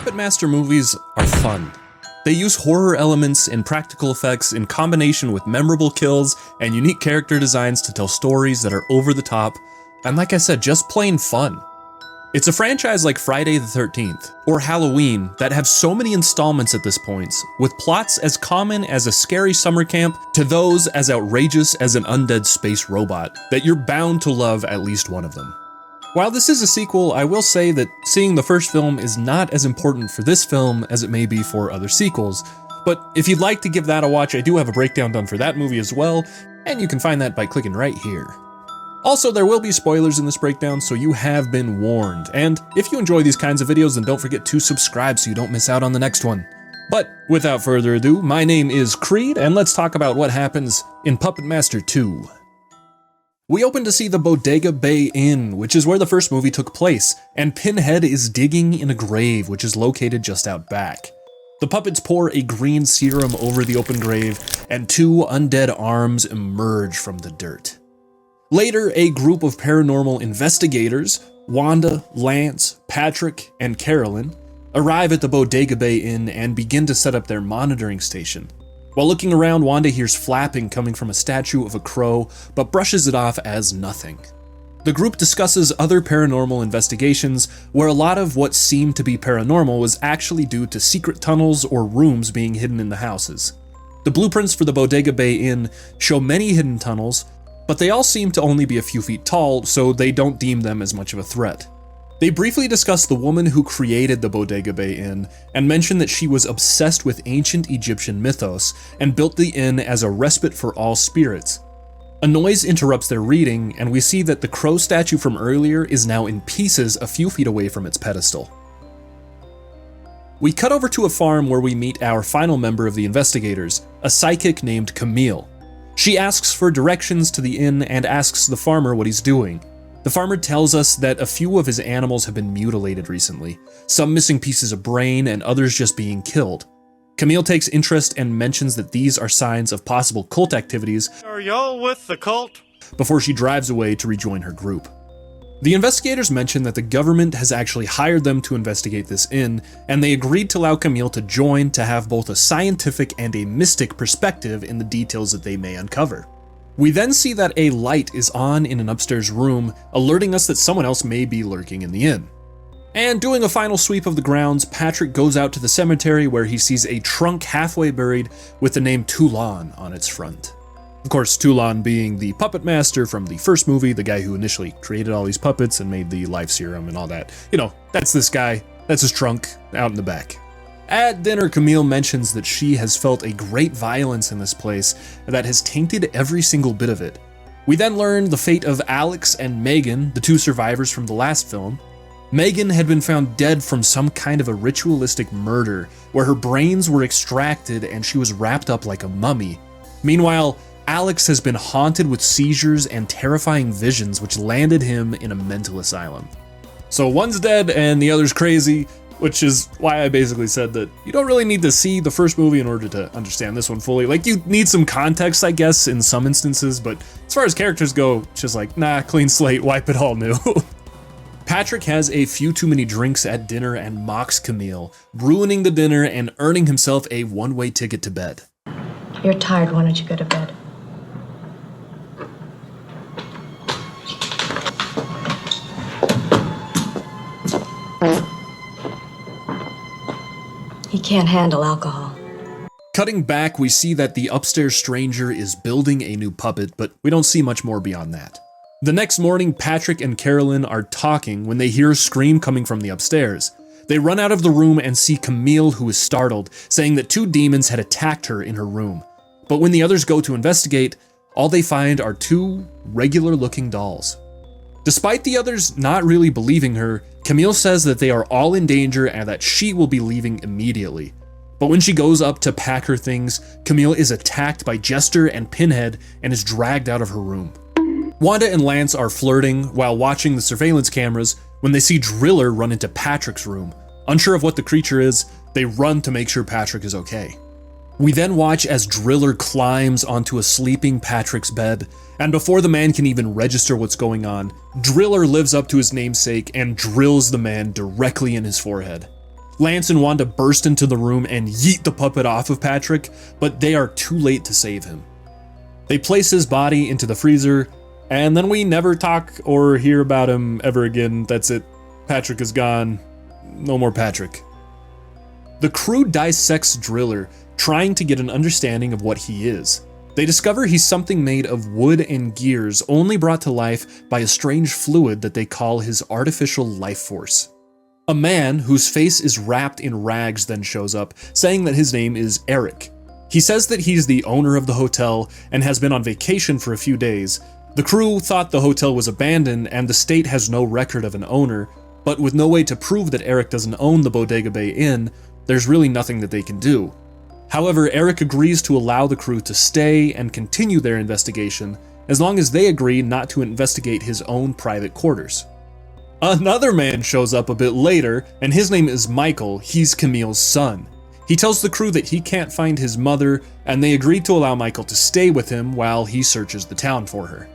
Puppet Master movies are fun. They use horror elements and practical effects in combination with memorable kills and unique character designs to tell stories that are over the top, and like I said, just plain fun. It's a franchise like Friday the 13th or Halloween that have so many installments at this point, with plots as common as a scary summer camp to those as outrageous as an undead space robot, that you're bound to love at least one of them. While this is a sequel, I will say that seeing the first film is not as important for this film as it may be for other sequels, but if you'd like to give that a watch, I do have a breakdown done for that movie as well, and you can find that by clicking right here. Also, there will be spoilers in this breakdown, so you have been warned, and if you enjoy these kinds of videos, then don't forget to subscribe so you don't miss out on the next one. But without further ado, my name is Creed, and let's talk about what happens in Puppet Master 2. We open to see the Bodega Bay Inn, which is where the first movie took place, and Pinhead is digging in a grave, which is located just out back. The puppets pour a green serum over the open grave, and two undead arms emerge from the dirt. Later, a group of paranormal investigators, Wanda, Lance, Patrick, and Carolyn, arrive at the Bodega Bay Inn and begin to set up their monitoring station. While looking around, Wanda hears flapping coming from a statue of a crow, but brushes it off as nothing. The group discusses other paranormal investigations, where a lot of what seemed to be paranormal was actually due to secret tunnels or rooms being hidden in the houses. The blueprints for the Bodega Bay Inn show many hidden tunnels, but they all seem to only be a few feet tall, so they don't deem them as much of a threat. They briefly discuss the woman who created the Bodega Bay Inn and mention that she was obsessed with ancient Egyptian mythos and built the inn as a respite for all spirits. A noise interrupts their reading, and we see that the crow statue from earlier is now in pieces a few feet away from its pedestal. We cut over to a farm where we meet our final member of the investigators, a psychic named Camille. She asks for directions to the inn and asks the farmer what he's doing. The farmer tells us that a few of his animals have been mutilated recently, some missing pieces of brain and others just being killed. Camille takes interest and mentions that these are signs of possible cult activities. Are y'all with the cult? Before she drives away to rejoin her group. The investigators mention that the government has actually hired them to investigate this inn, and they agreed to allow Camille to join to have both a scientific and a mystic perspective in the details that they may uncover. We then see that a light is on in an upstairs room, alerting us that someone else may be lurking in the inn. And doing a final sweep of the grounds, Patrick goes out to the cemetery where he sees a trunk halfway buried with the name Toulon on its front. Of course, Toulon being the puppet master from the first movie, the guy who initially created all these puppets and made the life serum and all that. You know, that's this guy, that's his trunk, out in the back. At dinner, Camille mentions that she has felt a great violence in this place that has tainted every single bit of it. We then learn the fate of Alex and Megan, the two survivors from the last film. Megan had been found dead from some kind of a ritualistic murder, where her brains were extracted and she was wrapped up like a mummy. Meanwhile, Alex has been haunted with seizures and terrifying visions which landed him in a mental asylum. So one's dead and the other's crazy, which is why I basically said that you don't really need to see the first movie in order to understand this one fully. Like, you need some context, I guess, in some instances, but as far as characters go, it's just like, nah, clean slate, wipe it all new. Patrick has a few too many drinks at dinner and mocks Camille, ruining the dinner and earning himself a one-way ticket to bed. You're tired, why don't you go to bed? He can't handle alcohol. Cutting back, we see that the upstairs stranger is building a new puppet, but we don't see much more beyond that. The next morning, Patrick and Carolyn are talking when they hear a scream coming from the upstairs. They run out of the room and see Camille, who is startled, saying that two demons had attacked her in her room. But when the others go to investigate, all they find are two regular-looking dolls. Despite the others not really believing her, Camille says that they are all in danger and that she will be leaving immediately. But when she goes up to pack her things, Camille is attacked by Jester and Pinhead and is dragged out of her room. Wanda and Lance are flirting while watching the surveillance cameras when they see Driller run into Patrick's room. Unsure of what the creature is, they run to make sure Patrick is okay. We then watch as Driller climbs onto a sleeping Patrick's bed, and before the man can even register what's going on, Driller lives up to his namesake and drills the man directly in his forehead. Lance and Wanda burst into the room and yeet the puppet off of Patrick, but they are too late to save him. They place his body into the freezer, and then we never talk or hear about him ever again. That's it. Patrick is gone. No more Patrick. The crew dissects Driller, trying to get an understanding of what he is. They discover he's something made of wood and gears, only brought to life by a strange fluid that they call his artificial life force. A man whose face is wrapped in rags then shows up, saying that his name is Eric. He says that he's the owner of the hotel and has been on vacation for a few days. The crew thought the hotel was abandoned and the state has no record of an owner, but with no way to prove that Eric doesn't own the Bodega Bay Inn, there's really nothing that they can do. However, Eric agrees to allow the crew to stay and continue their investigation, as long as they agree not to investigate his own private quarters. Another man shows up a bit later, and his name is Michael. He's Camille's son. He tells the crew that he can't find his mother, and they agree to allow Michael to stay with him while he searches the town for her.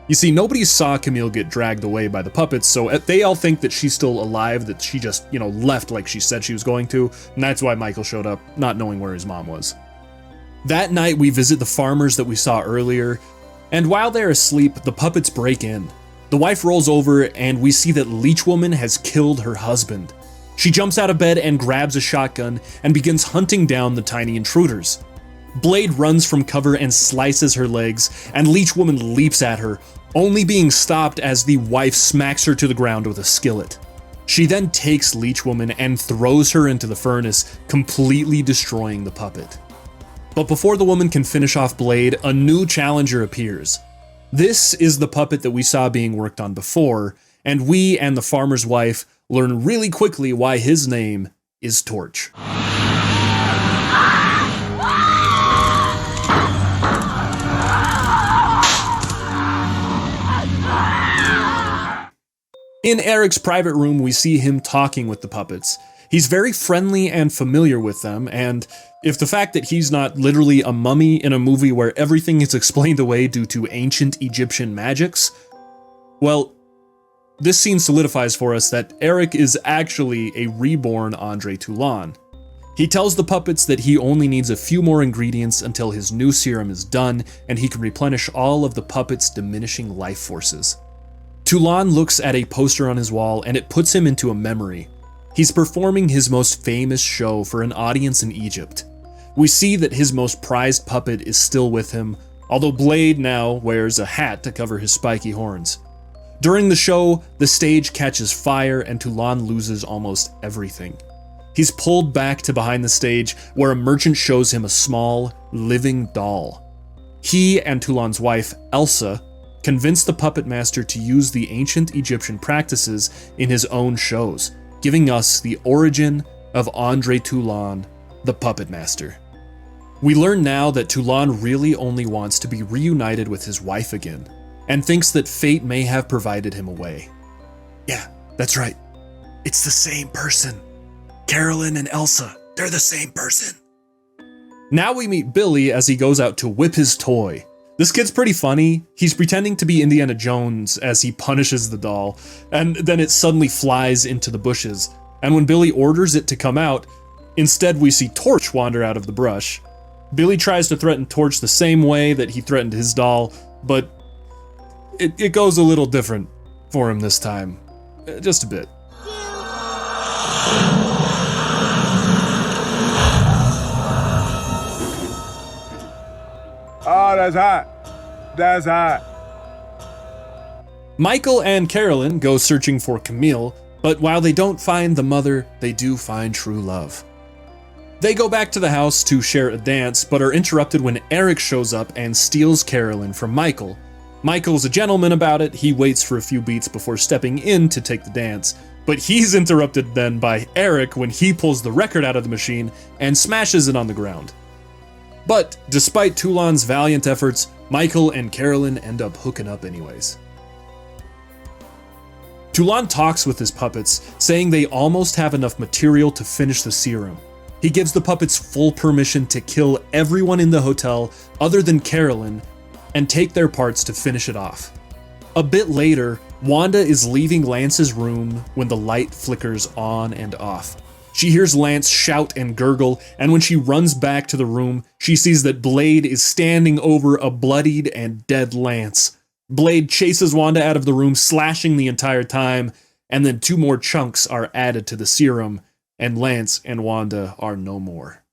You see, nobody saw Camille get dragged away by the puppets, so they all think that she's still alive, that she just, left like she said she was going to, and that's why Michael showed up, not knowing where his mom was. That night, we visit the farmers that we saw earlier, and while they're asleep, the puppets break in. The wife rolls over, and we see that Leech Woman has killed her husband. She jumps out of bed and grabs a shotgun and begins hunting down the tiny intruders. Blade runs from cover and slices her legs, and Leech Woman leaps at her, only being stopped as the wife smacks her to the ground with a skillet. She then takes Leech Woman and throws her into the furnace, completely destroying the puppet. But before the woman can finish off Blade, a new challenger appears. This is the puppet that we saw being worked on before, and we and the farmer's wife learn really quickly why his name is Torch. In Eric's private room, we see him talking with the puppets. He's very friendly and familiar with them, and if the fact that he's not literally a mummy in a movie where everything is explained away due to ancient Egyptian magics, well, this scene solidifies for us that Eric is actually a reborn Andre Toulon. He tells the puppets that he only needs a few more ingredients until his new serum is done, and he can replenish all of the puppets' diminishing life forces. Toulon looks at a poster on his wall, and it puts him into a memory. He's performing his most famous show for an audience in Egypt. We see that his most prized puppet is still with him, although Blade now wears a hat to cover his spiky horns. During the show, the stage catches fire and Toulon loses almost everything. He's pulled back to behind the stage, where a merchant shows him a small, living doll. He and Toulon's wife, Elsa, convince the puppet master to use the ancient Egyptian practices in his own shows, giving us the origin of Andre Toulon, the puppet master. We learn now that Toulon really only wants to be reunited with his wife again, and thinks that fate may have provided him a way. Yeah, that's right. It's the same person. Carolyn and Elsa, they're the same person. Now we meet Billy as he goes out to whip his toy. This kid's pretty funny. He's pretending to be Indiana Jones as he punishes the doll, and then it suddenly flies into the bushes. And when Billy orders it to come out, instead we see Torch wander out of the brush. Billy tries to threaten Torch the same way that he threatened his doll, but it goes a little different for him this time. Just a bit. Oh, that's hot. That's hot. Michael and Carolyn go searching for Camille, but while they don't find the mother, they do find true love. They go back to the house to share a dance, but are interrupted when Eric shows up and steals Carolyn from Michael. Michael's a gentleman about it. He waits for a few beats before stepping in to take the dance, but he's interrupted then by Eric when he pulls the record out of the machine and smashes it on the ground. But despite Toulon's valiant efforts, Michael and Carolyn end up hooking up anyways. Toulon talks with his puppets, saying they almost have enough material to finish the serum. He gives the puppets full permission to kill everyone in the hotel other than Carolyn and take their parts to finish it off. A bit later, Wanda is leaving Lance's room when the light flickers on and off. She hears Lance shout and gurgle, and when she runs back to the room, she sees that Blade is standing over a bloodied and dead Lance. Blade chases Wanda out of the room, slashing the entire time, and then 2 more chunks are added to the serum, and Lance and Wanda are no more.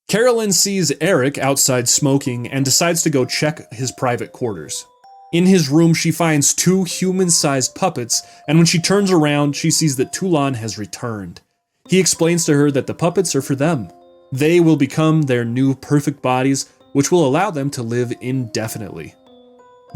Carolyn sees Eric outside smoking and decides to go check his private quarters. In his room, she finds 2 human-sized puppets, and when she turns around, she sees that Toulon has returned. He explains to her that the puppets are for them. They will become their new perfect bodies, which will allow them to live indefinitely.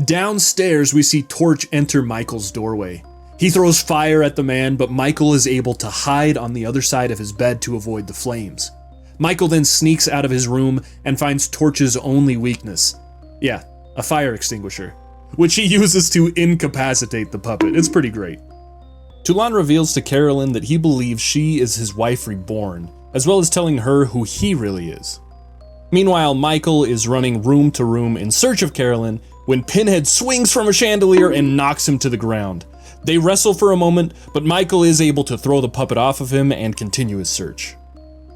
Downstairs, we see Torch enter Michael's doorway. He throws fire at the man, but Michael is able to hide on the other side of his bed to avoid the flames. Michael then sneaks out of his room and finds Torch's only weakness. Yeah, a fire extinguisher, which he uses to incapacitate the puppet. It's pretty great. Toulon reveals to Carolyn that he believes she is his wife reborn, as well as telling her who he really is. Meanwhile, Michael is running room to room in search of Carolyn when Pinhead swings from a chandelier and knocks him to the ground. They wrestle for a moment, but Michael is able to throw the puppet off of him and continue his search.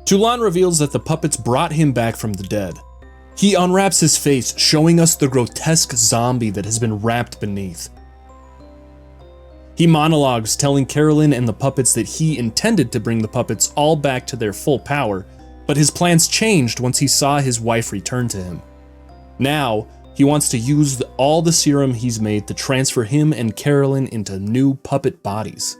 Toulon reveals that the puppets brought him back from the dead. He unwraps his face, showing us the grotesque zombie that has been wrapped beneath. He monologues, telling Carolyn and the puppets that he intended to bring the puppets all back to their full power, but his plans changed once he saw his wife return to him. Now, he wants to use all the serum he's made to transfer him and Carolyn into new puppet bodies.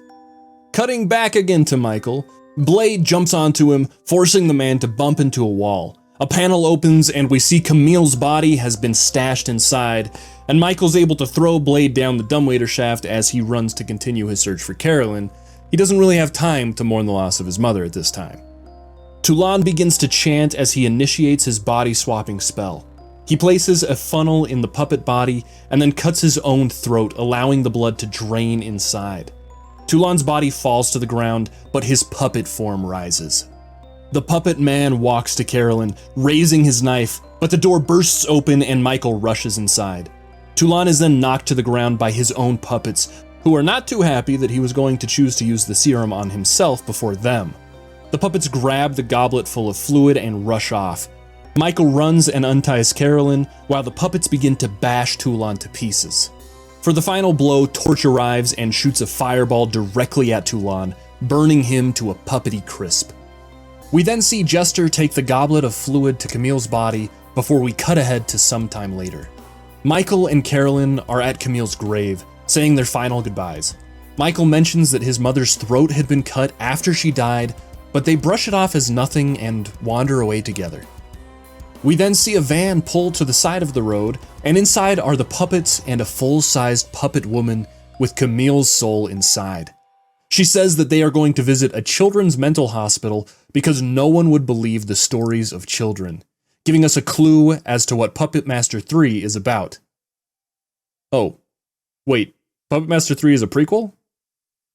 Cutting back again to Michael, Blade jumps onto him, forcing the man to bump into a wall. A panel opens and we see Camille's body has been stashed inside, and Michael's able to throw Blade down the dumbwaiter shaft as he runs to continue his search for Carolyn. He doesn't really have time to mourn the loss of his mother at this time. Toulon begins to chant as he initiates his body-swapping spell. He places a funnel in the puppet body and then cuts his own throat, allowing the blood to drain inside. Toulon's body falls to the ground, but his puppet form rises. The puppet man walks to Carolyn, raising his knife, but the door bursts open and Michael rushes inside. Toulon is then knocked to the ground by his own puppets, who are not too happy that he was going to choose to use the serum on himself before them. The puppets grab the goblet full of fluid and rush off. Michael runs and unties Carolyn, while the puppets begin to bash Toulon to pieces. For the final blow, Torch arrives and shoots a fireball directly at Toulon, burning him to a puppety crisp. We then see Jester take the goblet of fluid to Camille's body before we cut ahead to some time later. Michael and Carolyn are at Camille's grave, saying their final goodbyes. Michael mentions that his mother's throat had been cut after she died, but they brush it off as nothing and wander away together. We then see a van pull to the side of the road, and inside are the puppets and a full-sized puppet woman with Camille's soul inside. She says that they are going to visit a children's mental hospital because no one would believe the stories of children, giving us a clue as to what Puppet Master 3 is about. Oh, wait, Puppet Master 3 is a prequel?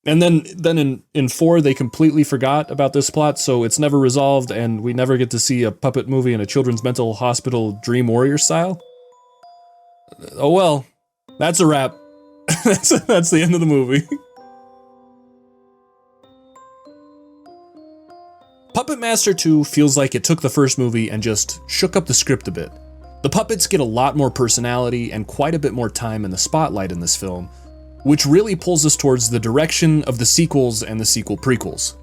And then in 4, they completely forgot about this plot, so it's never resolved, and we never get to see a puppet movie in a children's mental hospital Dream Warrior style? Oh well, that's a wrap. That's the end of the movie. Puppet Master 2 feels like it took the first movie and just shook up the script a bit. The puppets get a lot more personality and quite a bit more time in the spotlight in this film, which really pulls us towards the direction of the sequels and the sequel prequels.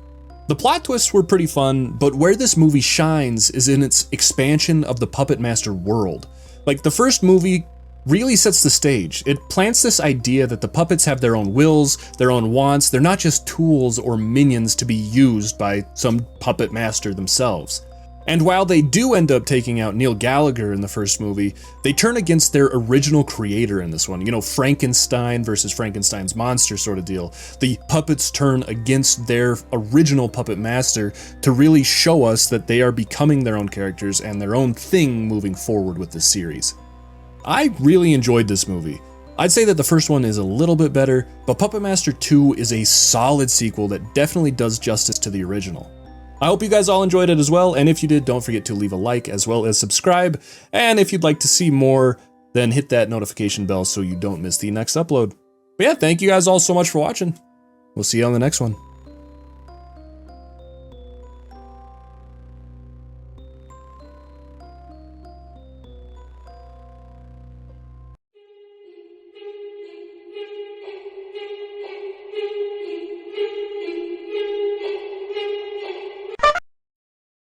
The plot twists were pretty fun, but where this movie shines is in its expansion of the Puppet Master world. Like, the first movie really sets the stage. It plants this idea that the puppets have their own wills, their own wants, they're not just tools or minions to be used by some puppet master themselves. And while they do end up taking out Neil Gallagher in the first movie, they turn against their original creator in this one. You know, Frankenstein versus Frankenstein's monster sort of deal. The puppets turn against their original puppet master to really show us that they are becoming their own characters and their own thing moving forward with this series. I really enjoyed this movie. I'd say that the first one is a little bit better, but Puppet Master 2 is a solid sequel that definitely does justice to the original. I hope you guys all enjoyed it as well, and if you did, don't forget to leave a like as well as subscribe, and if you'd like to see more, then hit that notification bell so you don't miss the next upload. But yeah, thank you guys all so much for watching. We'll see you on the next one.